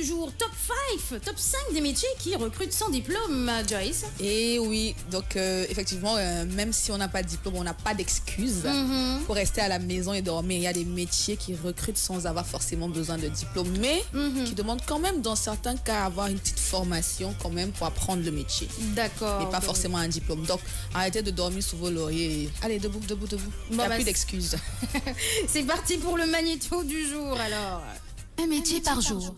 du jour, top 5, top 5 des métiers qui recrutent sans diplôme, Joyce. Et oui, donc effectivement, même si on n'a pas de diplôme, on n'a pas d'excuses pour rester à la maison et dormir. Il y a des métiers qui recrutent sans avoir forcément besoin de diplôme, mais qui demandent quand même dans certains cas avoir une petite formation quand même pour apprendre le métier. D'accord. Mais pas forcément un diplôme. Donc arrêtez de dormir sous vos lauriers. Allez, debout, debout, debout. Il n'y a plus d'excuses. C'est parti pour le magnéto du jour alors. Un métier par jour.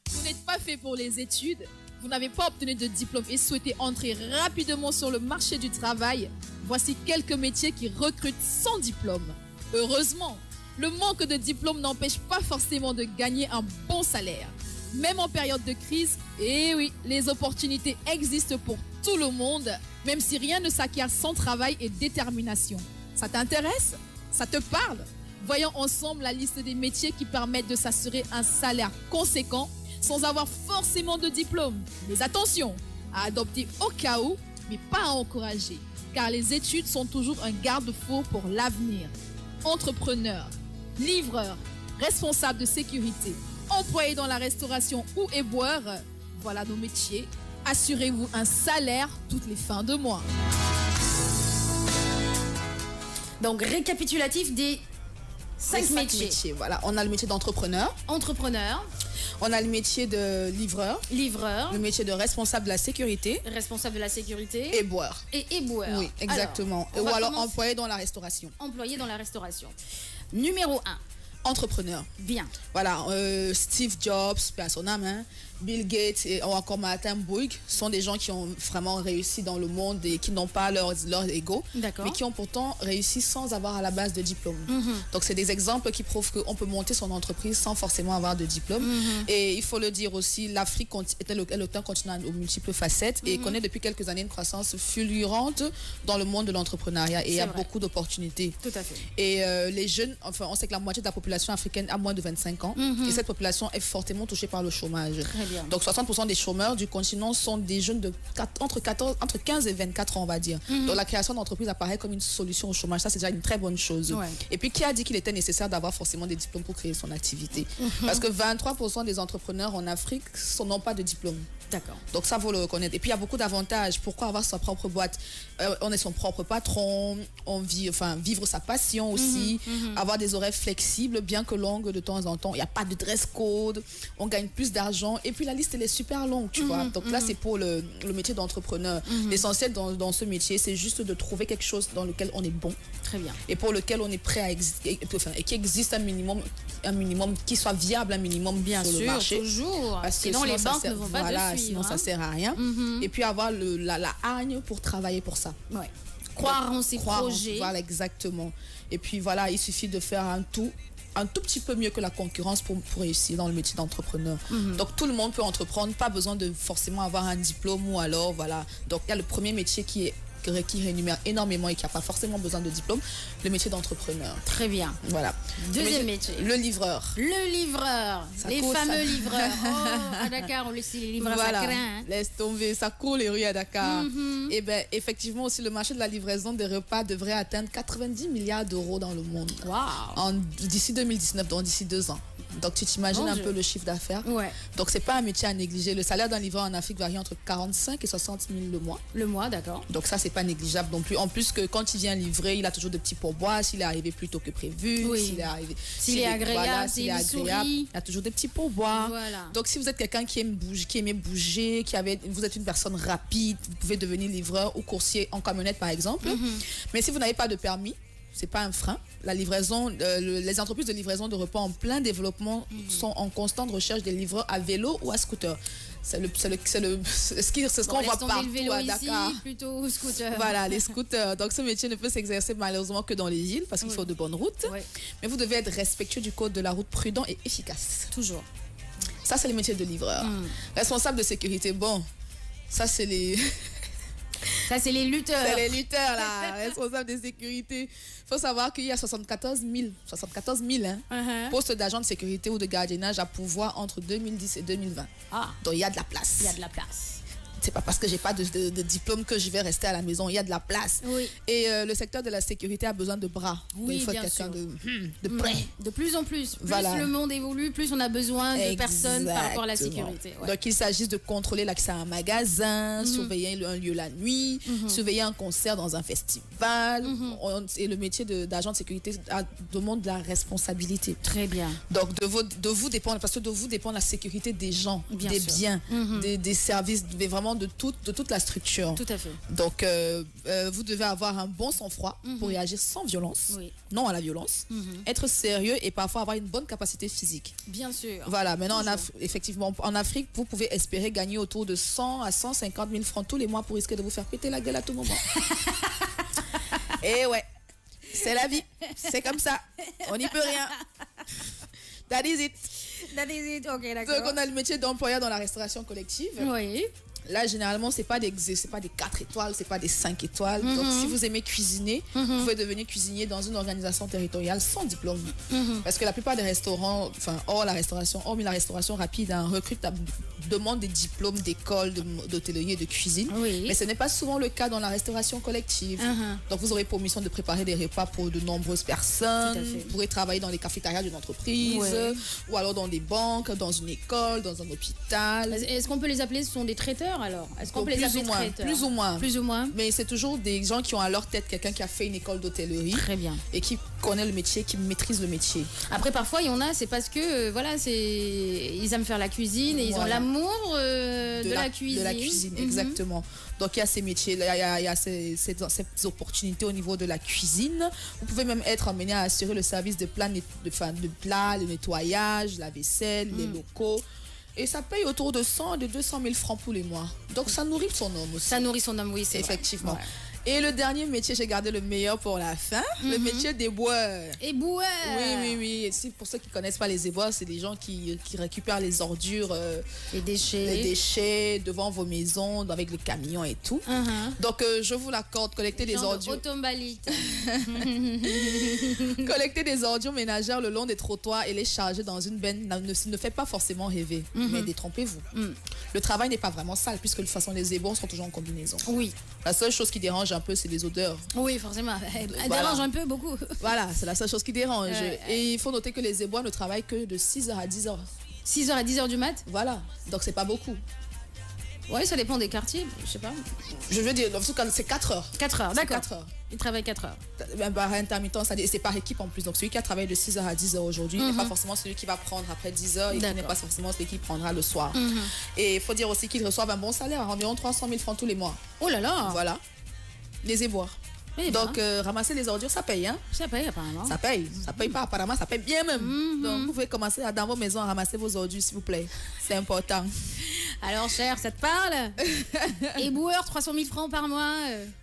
Vous n'êtes pas fait pour les études, vous n'avez pas obtenu de diplôme et souhaitez entrer rapidement sur le marché du travail. Voici quelques métiers qui recrutent sans diplôme. Heureusement, le manque de diplôme n'empêche pas forcément de gagner un bon salaire. Même en période de crise, et oui, les opportunités existent pour tout le monde, même si rien ne s'acquiert sans travail et détermination. Ça t'intéresse? Ça te parle? Voyons ensemble la liste des métiers qui permettent de s'assurer un salaire conséquent sans avoir forcément de diplôme. Mais attention, à adopter au cas où, mais pas à encourager, car les études sont toujours un garde-fou pour l'avenir. Entrepreneur, livreur, responsable de sécurité, employé dans la restauration ou éboueur, voilà nos métiers. Assurez-vous un salaire toutes les fins de mois. Donc, récapitulatif des 5 métiers. Voilà, on a le métier d'entrepreneur. Entrepreneur. On a le métier de livreur. Livreur. Le métier de responsable de la sécurité. Responsable de la sécurité. Éboueur. Et éboueur. Oui, exactement. Ou alors employé dans la restauration. Employé dans la restauration. Numéro 1. Entrepreneur. Bien. Voilà, Steve Jobs, paix à son âme, hein, Bill Gates et encore Martin Bouygues sont des gens qui ont vraiment réussi dans le monde et qui n'ont pas leur ego, mais qui ont pourtant réussi sans avoir à la base de diplôme. Donc c'est des exemples qui prouvent qu'on peut monter son entreprise sans forcément avoir de diplôme. Et il faut le dire aussi, l'Afrique est un continent aux multiples facettes et connaît depuis quelques années une croissance fulgurante dans le monde de l'entrepreneuriat et il y a beaucoup d'opportunités. Tout à fait. Et les jeunes, enfin on sait que la moitié de la population africaine a moins de 25 ans et cette population est fortement touchée par le chômage. Très bien. Donc 60% des chômeurs du continent sont des jeunes de entre 15 et 24 ans, on va dire. Donc la création d'entreprises apparaît comme une solution au chômage. Ça, c'est déjà une très bonne chose. Ouais. Et puis, qui a dit qu'il était nécessaire d'avoir forcément des diplômes pour créer son activité? Parce que 23% des entrepreneurs en Afrique n'ont pas de diplôme. D'accord. Donc ça, faut le reconnaître. Et puis, il y a beaucoup d'avantages. Pourquoi avoir sa propre boîte? On est son propre patron, vivre sa passion aussi, avoir des horaires flexibles, bien que longues de temps en temps. Il n'y a pas de dress code, on gagne plus d'argent. Et puis, la liste, elle est super longue, tu vois. Donc là, c'est pour le métier d'entrepreneur. L'essentiel dans ce métier, c'est juste de trouver quelque chose dans lequel on est bon. Très bien. Et pour lequel on est prêt à exister, et qui existe un minimum, qui soit viable un minimum bien sur sûr, le marché. Toujours. Parce que sinon les banques ne vont pas te suivre. Sinon, ça sert à rien. Et puis avoir la hargne pour travailler pour ça. Ouais. Croire en ses projets. Voilà, exactement. Et puis voilà, il suffit de faire un tout petit peu mieux que la concurrence pour réussir dans le métier d'entrepreneur. Donc tout le monde peut entreprendre, pas besoin de forcément avoir un diplôme ou alors voilà. Donc il y a le premier métier qui rémunère énormément et qui n'a pas forcément besoin de diplôme, le métier d'entrepreneur. Très bien. Voilà. Deuxième métier. Le livreur. Le livreur. Les fameux livreurs. Oh, à Dakar, on le sait, les livreurs, voilà. Ça craint. Hein. Laisse tomber, ça court les rues à Dakar. Et bien, effectivement, aussi, le marché de la livraison des repas devrait atteindre 90 milliards d'euros dans le monde. Wow. D'ici 2019, donc d'ici 2 ans. Donc, tu t'imagines un peu le chiffre d'affaires. Ouais. Donc, c'est pas un métier à négliger. Le salaire d'un livreur en Afrique varie entre 45 et 60 000 le mois. Le mois, d'accord. Donc, ça, c'est pas négligeable non plus. En plus que quand il vient livrer, il a toujours de petits pourboires. S'il est arrivé plus tôt que prévu, s'il est agréable, s'il est agréable, il y a toujours des petits pourboires. Voilà. Donc, si vous êtes quelqu'un qui aimait bouger, vous êtes une personne rapide, vous pouvez devenir livreur ou coursier en camionnette, par exemple. Mais si vous n'avez pas de permis, c'est pas un frein. La livraison, les entreprises de livraison de repas en plein développement sont en constante recherche des livreurs à vélo ou à scooter. C'est ce qu'on voit partout à Dakar. Ici, plutôt scooter. Voilà, les scooters. Donc ce métier ne peut s'exercer malheureusement que dans les villes parce qu'il faut de bonnes routes. Mais vous devez être respectueux du code de la route, prudent et efficace. Toujours. Ça, c'est le métier de livreur. Responsable de sécurité, bon, ça c'est les... Ça, c'est les lutteurs. C'est les lutteurs, là, responsables de sécurité. Il faut savoir qu'il y a 74 000 postes d'agents de sécurité ou de gardiennage à pourvoir entre 2010 et 2020. Donc, il y a de la place. Il y a de la place. c'est pas parce que j'ai pas de diplôme que je vais rester à la maison. Il y a de la place. Oui. Et le secteur de la sécurité a besoin de bras. Oui, il faut bien quelqu'un sûr. de près. De plus en plus. Plus Voilà. le monde évolue, plus on a besoin de personnes par rapport à la sécurité. Ouais. Donc il s'agit de contrôler l'accès à un magasin, surveiller un lieu la nuit, surveiller un concert dans un festival. Et le métier d'agent de sécurité demande de la responsabilité. Très bien. Donc de vous dépend, parce que de vous dépend la sécurité des gens, des biens, des services, mais vraiment de toute la structure. Tout à fait. Donc vous devez avoir un bon sang-froid pour réagir sans violence, non à la violence, être sérieux et parfois avoir une bonne capacité physique. Bien sûr. Voilà, maintenant effectivement en Afrique, vous pouvez espérer gagner autour de 100 à 150 000 francs tous les mois pour risquer de vous faire péter la gueule à tout moment. Et ouais, c'est la vie, c'est comme ça, on n'y peut rien. That is it. That is it. Ok, d'accord. Donc on a le métier d'employeur dans la restauration collective. Oui. Là, généralement, c'est pas des 4 étoiles, c'est pas des 5 étoiles. Donc, si vous aimez cuisiner, vous pouvez devenir cuisinier dans une organisation territoriale sans diplôme. Parce que la plupart des restaurants, enfin, hormis la restauration rapide, demande des diplômes d'école, d'hôtellerie et de cuisine. Oui. Mais ce n'est pas souvent le cas dans la restauration collective. Donc, vous aurez pour mission de préparer des repas pour de nombreuses personnes. Tout à fait. Vous pourrez travailler dans les cafétérias d'une entreprise, ou alors dans des banques, dans une école, dans un hôpital. Est-ce qu'on peut les appeler, ce sont des traiteurs alors? Est-ce qu'on peut les appeler traiteurs? Plus ou moins. Plus ou moins. Mais c'est toujours des gens qui ont à leur tête quelqu'un qui a fait une école d'hôtellerie. Très bien. Et qui connaît le métier, qui maîtrise le métier. Après, parfois, il y en a, c'est parce que ils aiment faire la cuisine et ils ont l'amour de la cuisine. De la cuisine, exactement. Donc, il y a ces métiers, il y a ces opportunités au niveau de la cuisine. Vous pouvez même être amené à assurer le service de plats, le nettoyage, la vaisselle, les locaux. Et ça paye autour de 100 de 200 000 francs pour les mois. Donc, ça nourrit son homme aussi. Ça nourrit son homme, oui, c'est effectivement. Vrai. Et le dernier métier, j'ai gardé le meilleur pour la fin, le métier d'éboueur. Éboueur. Oui. Et pour ceux qui ne connaissent pas les éboueurs, c'est des gens qui récupèrent les ordures, les déchets devant vos maisons, avec les camions et tout. Donc, je vous l'accorde, collecter des ordures. Collecter des ordures ménagères le long des trottoirs et les charger dans une benne ne fait pas forcément rêver. Mais détrompez-vous. Le travail n'est pas vraiment sale, puisque de toute façon, les éboueurs sont toujours en combinaison. Oui. La seule chose qui dérange un peu, c'est les odeurs. Oui, forcément. Elle dérange un peu, beaucoup. Voilà, c'est la seule chose qui dérange. Et il faut noter que les éboueurs ne travaillent que de 6h à 10h. 6h à 10h du mat? Voilà, donc c'est pas beaucoup. Oui, ça dépend des quartiers, je sais pas. Je veux dire, en tout cas, c'est 4 heures. 4 heures, d'accord. 4 heures. Il travaille 4 heures. Par intermittent, c'est par équipe en plus. Donc celui qui a travaillé de 6h à 10h aujourd'hui n'est pas forcément celui qui va prendre après 10h et qui n'est pas forcément celui qui prendra le soir. Et il faut dire aussi qu'ils reçoivent un bon salaire, environ 300 000 francs tous les mois. Oh là là! Voilà. Les éboueurs. Donc, ramasser les ordures, ça paye. Hein? Ça paye, apparemment. Ça paye. Ça paye pas, apparemment, ça paye bien même. Donc, vous pouvez commencer dans vos maisons à ramasser vos ordures, s'il vous plaît. C'est important. Alors, cher, ça te parle? Éboueur, 300 000 francs par mois.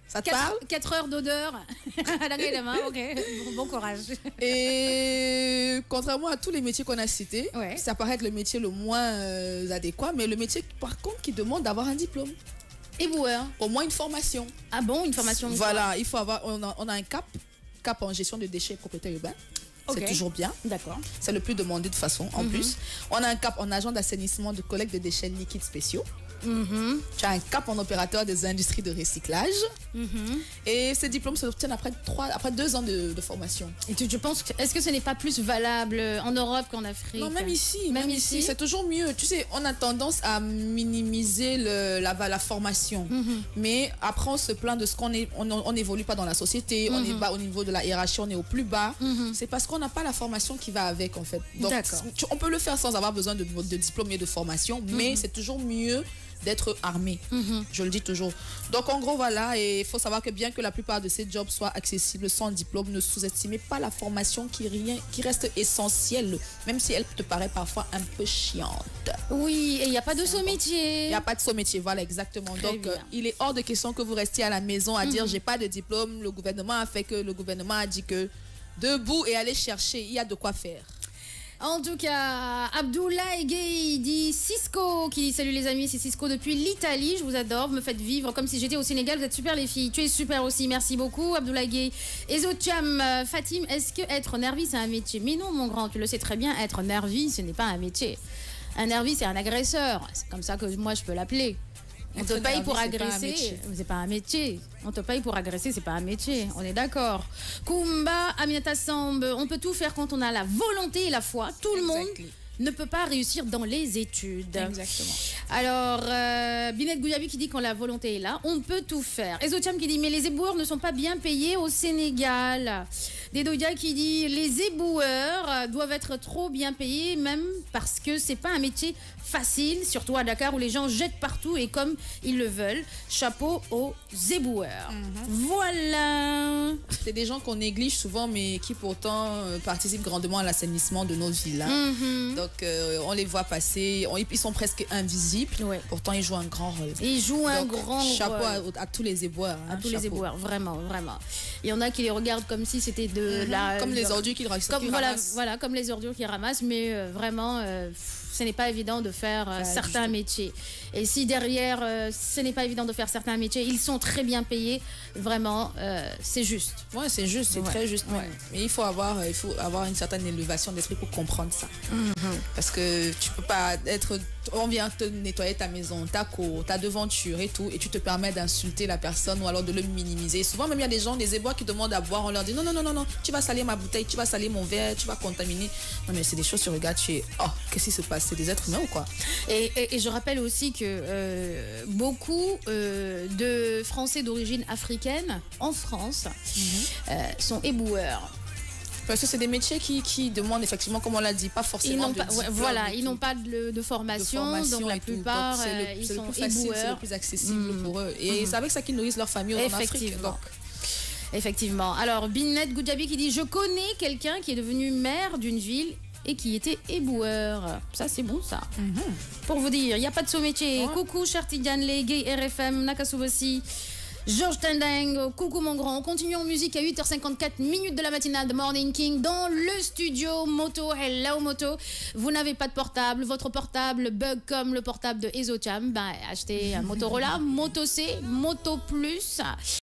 Ça te parle? 4 heures d'odeur. Ok, bon courage. Et contrairement à tous les métiers qu'on a cités, ça paraît être le métier le moins adéquat, mais le métier, par contre, qui demande d'avoir un diplôme. Éboueur. Au moins une formation. Ah bon, une formation? Voilà, il faut avoir, on a un cap en gestion de déchets et propriété urbaine. C'est toujours bien. D'accord. C'est le plus demandé de façon, en plus. On a un cap en agent d'assainissement de collecte de déchets liquides spéciaux. Tu as un cap en opérateur des industries de recyclage. Et ces diplômes s'obtiennent après 2 ans de formation. Et tu penses, est-ce que ce n'est pas plus valable en Europe qu'en Afrique? Non, même ici. Même ici, c'est toujours mieux. Tu sais, on a tendance à minimiser la formation. Mais après, on se plaint de ce qu'on est. On n'évolue pas dans la société. On est bas au niveau de la hiérarchie, on est au plus bas. C'est parce qu'on n'a pas la formation qui va avec, en fait. Donc, on peut le faire sans avoir besoin de diplôme et de formation. Mais c'est toujours mieux d'être armé, je le dis toujours. Donc en gros voilà, et il faut savoir que bien que la plupart de ces jobs soient accessibles sans diplôme, ne sous-estimez pas la formation qui reste essentielle, même si elle te paraît parfois un peu chiante. Oui, et il n'y a pas de saut-métier. Il n'y a pas de saut-métier, voilà exactement. Donc il est hors de question que vous restiez à la maison à dire j'ai pas de diplôme, le gouvernement a dit que debout et allez chercher, il y a de quoi faire. En tout cas, Abdoulaye Gueye dit Cisco, qui dit salut les amis, c'est Cisco depuis l'Italie, je vous adore, vous me faites vivre comme si j'étais au Sénégal, vous êtes super les filles, tu es super aussi, merci beaucoup Abdoulaye Gueye. Ezocham, Fatim, est-ce que être nervi c'est un métier? Mais non mon grand, tu le sais très bien, être nervi ce n'est pas un métier. Un nervi c'est un agresseur, c'est comme ça que moi je peux l'appeler. On te paye pour agresser, c'est pas un métier. On te paye pour agresser, c'est pas un métier. On est d'accord. Kumba, Aminata Samb, on peut tout faire quand on a la volonté et la foi. Tout le monde ne peut pas réussir dans les études. Exactement. Alors, Binet Gouyabi qui dit quand la volonté est là, on peut tout faire. Ezotiam qui dit mais les éboueurs ne sont pas bien payés au Sénégal. Dedoya qui dit les éboueurs doivent être trop bien payés, même parce que c'est pas un métier facile, surtout à Dakar où les gens jettent partout et comme ils le veulent. Chapeau aux éboueurs. Voilà. C'est des gens qu'on néglige souvent, mais qui pourtant participent grandement à l'assainissement de nos villes. Donc, on les voit passer. Ils sont presque invisibles. Ouais. Pourtant, ils jouent un grand rôle. Ils jouent un grand rôle. Chapeau à tous les éboueurs. À tous les éboueurs, vraiment, vraiment. Il y en a qui les regardent comme si c'était de la... Comme les ordures qu'ils ramassent. Voilà, comme les ordures qu'ils ramassent. Mais vraiment, ce n'est pas évident de faire certains métiers. Et si derrière, ce n'est pas évident de faire certains métiers, ils sont très bien payés. Vraiment, c'est juste. Oui, c'est juste, c'est très juste. Ouais. Mais il faut avoir une certaine élévation d'esprit pour comprendre ça. Parce que tu peux pas être... On vient te nettoyer ta maison, ta cour, ta devanture et tout, et tu te permets d'insulter la personne ou alors de le minimiser. Souvent, même il y a des gens, des éboueurs qui demandent à boire, on leur dit non, tu vas salir ma bouteille, tu vas salir mon verre, tu vas contaminer. Non, mais c'est des choses, tu regardes, tu es, oh, qu'est-ce qui se passe? C'est des êtres humains ou quoi? Et je rappelle aussi que beaucoup de Français d'origine africaine en France sont éboueurs. Parce que c'est des métiers qui demandent effectivement, comme on l'a dit, pas forcément ils n'ont pas de formation, donc la plupart, ils sont éboueurs. C'est le plus accessible pour eux. Et c'est avec ça qu'ils nourrissent leur famille en Afrique. Donc. Effectivement. Alors, Binet Goudjabi qui dit « Je connais quelqu'un qui est devenu maire d'une ville et qui était éboueur. » Ça, c'est bon, ça. Pour vous dire, il n'y a pas de sous-métier. Coucou, Chartidiane, les gays RFM, Nakasubasi. Georges Tendeng, coucou mon grand. On continue en musique à 8h54 minutes de la matinale de Morning King dans le studio Moto. Hello Moto. Vous n'avez pas de portable, votre portable bug comme le portable de Ezocham. Ben, achetez un Motorola, Moto C, Moto Plus.